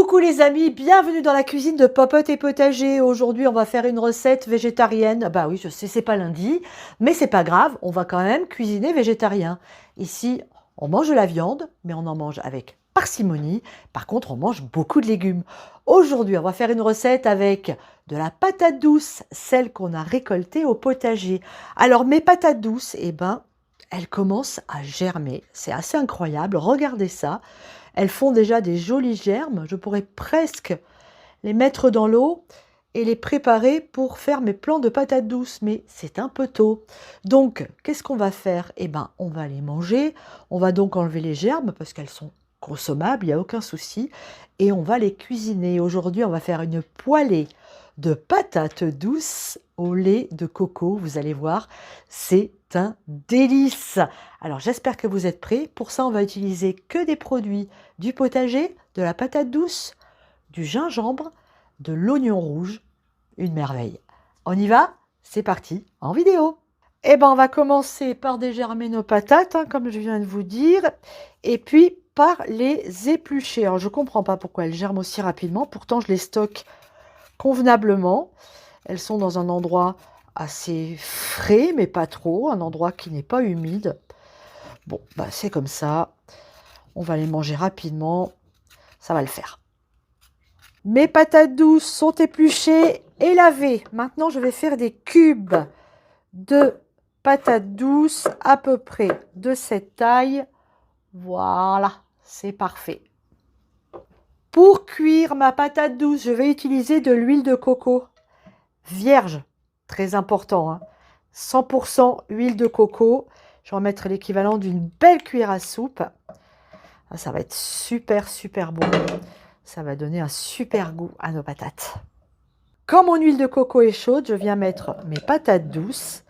Coucou les amis, bienvenue dans la cuisine de Popote et Potager. Aujourd'hui, on va faire une recette végétarienne. Bah oui, je sais, c'est pas lundi, mais c'est pas grave, on va quand même cuisiner végétarien. Ici, on mange de la viande, mais on en mange avec parcimonie. Par contre, on mange beaucoup de légumes. Aujourd'hui, on va faire une recette avec de la patate douce, celle qu'on a récoltée au potager. Alors, mes patates douces, elles commencent à germer. C'est assez incroyable, regardez ça. Elles font déjà des jolis germes. Je pourrais presque les mettre dans l'eau et les préparer pour faire mes plants de patates douces. Mais c'est un peu tôt. Donc, qu'est-ce qu'on va faire? On va les manger. On va donc enlever les germes parce qu'elles sont consommables, il n'y a aucun souci. Et on va les cuisiner. Aujourd'hui, on va faire une poêlée de patates douces au lait de coco. Vous allez voir, c'est un délice. Alors, j'espère que vous êtes prêts. Pour ça, on va utiliser que des produits du potager, de la patate douce, du gingembre, de l'oignon rouge. Une merveille. On y va? C'est parti, en vidéo. On va commencer par dégermer nos patates, comme je viens de vous dire, et puis par les éplucher. Alors, je ne comprends pas pourquoi elles germent aussi rapidement. Pourtant, je les stocke convenablement. Elles sont dans un endroit assez frais, mais pas trop. Un endroit qui n'est pas humide. Bon, c'est comme ça. On va les manger rapidement. Ça va le faire. Mes patates douces sont épluchées et lavées. Maintenant, je vais faire des cubes de patates douces à peu près de cette taille. Voilà, c'est parfait. Pour cuire ma patate douce, je vais utiliser de l'huile de coco vierge. Très important, 100% huile de coco. Je vais en mettre l'équivalent d'une belle cuillère à soupe. Ça va être super, super bon. Ça va donner un super goût à nos patates. Quand mon huile de coco est chaude, je viens mettre mes patates douces.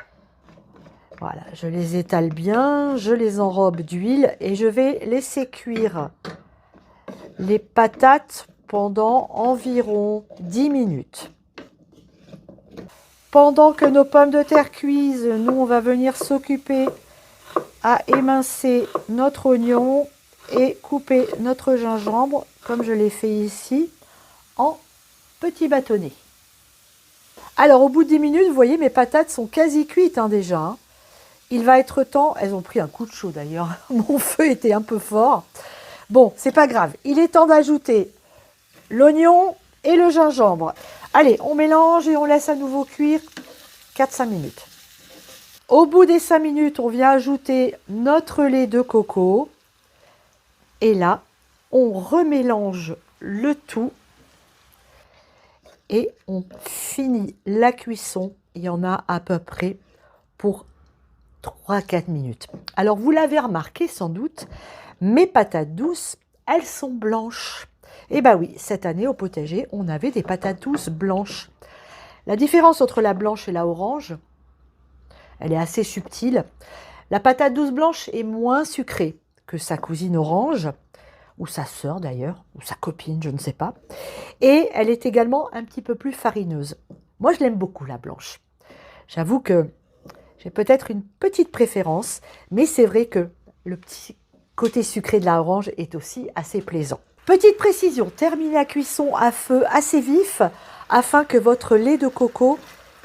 Voilà, je les étale bien, je les enrobe d'huile et je vais laisser cuire les patates pendant environ 10 minutes. Pendant que nos pommes de terre cuisent, nous, on va venir s'occuper à émincer notre oignon et couper notre gingembre, comme je l'ai fait ici, en petits bâtonnets. Alors, au bout de 10 minutes, vous voyez, mes patates sont quasi cuites déjà. Il va être temps, elles ont pris un coup de chaud d'ailleurs, mon feu était un peu fort. Bon, c'est pas grave, il est temps d'ajouter l'oignon et le gingembre. Allez, on mélange et on laisse à nouveau cuire 4-5 minutes. Au bout des 5 minutes, on vient ajouter notre lait de coco. Et là, on remélange le tout et on finit la cuisson. Il y en a à peu près pour 3-4 minutes. Alors, vous l'avez remarqué sans doute, mes patates douces, elles sont blanches. Eh bien oui, cette année au potager, on avait des patates douces blanches. La différence entre la blanche et la orange, elle est assez subtile. La patate douce blanche est moins sucrée que sa cousine orange, ou sa sœur d'ailleurs, ou sa copine, je ne sais pas. Et elle est également un petit peu plus farineuse. Moi, je l'aime beaucoup, la blanche. J'avoue que j'ai peut-être une petite préférence, mais c'est vrai que le petit côté sucré de la orange est aussi assez plaisant. Petite précision, terminez la cuisson à feu assez vif afin que votre lait de coco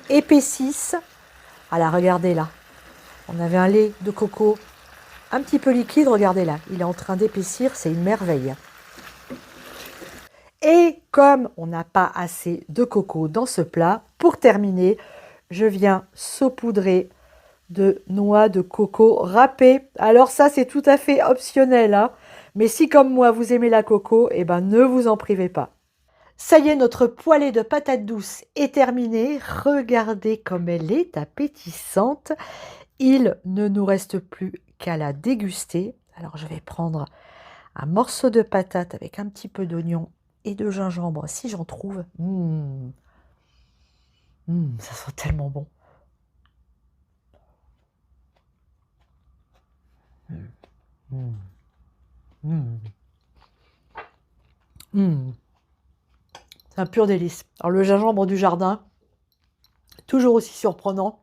épaississe. Voilà, regardez là. On avait un lait de coco un petit peu liquide, regardez là. Il est en train d'épaissir, c'est une merveille. Et comme on n'a pas assez de coco dans ce plat, pour terminer, je viens saupoudrer de noix de coco râpée. Alors ça, c'est tout à fait optionnel, mais si comme moi, vous aimez la coco, ne vous en privez pas. Ça y est, notre poêlée de patates douces est terminée. Regardez comme elle est appétissante. Il ne nous reste plus qu'à la déguster. Alors, je vais prendre un morceau de patate avec un petit peu d'oignon et de gingembre, si j'en trouve. Ça sent tellement bon. C'est un pur délice. Alors, le gingembre du jardin, toujours aussi surprenant,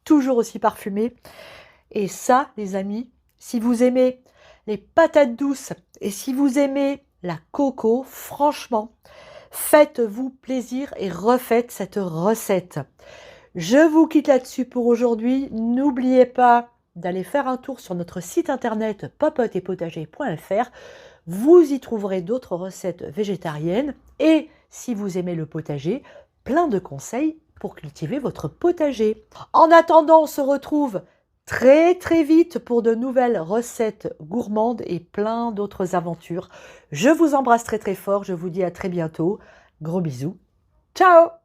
toujours aussi parfumé. Et ça, les amis, si vous aimez les patates douces et si vous aimez la coco. Franchement, faites-vous plaisir et refaites cette recette. Je vous quitte là-dessus pour aujourd'hui. N'oubliez pas d'aller faire un tour sur notre site internet popotespotager.fr. Vous y trouverez d'autres recettes végétariennes et, si vous aimez le potager, plein de conseils pour cultiver votre potager. En attendant, on se retrouve très très vite pour de nouvelles recettes gourmandes et plein d'autres aventures. Je vous embrasse très très fort, je vous dis à très bientôt. Gros bisous. Ciao!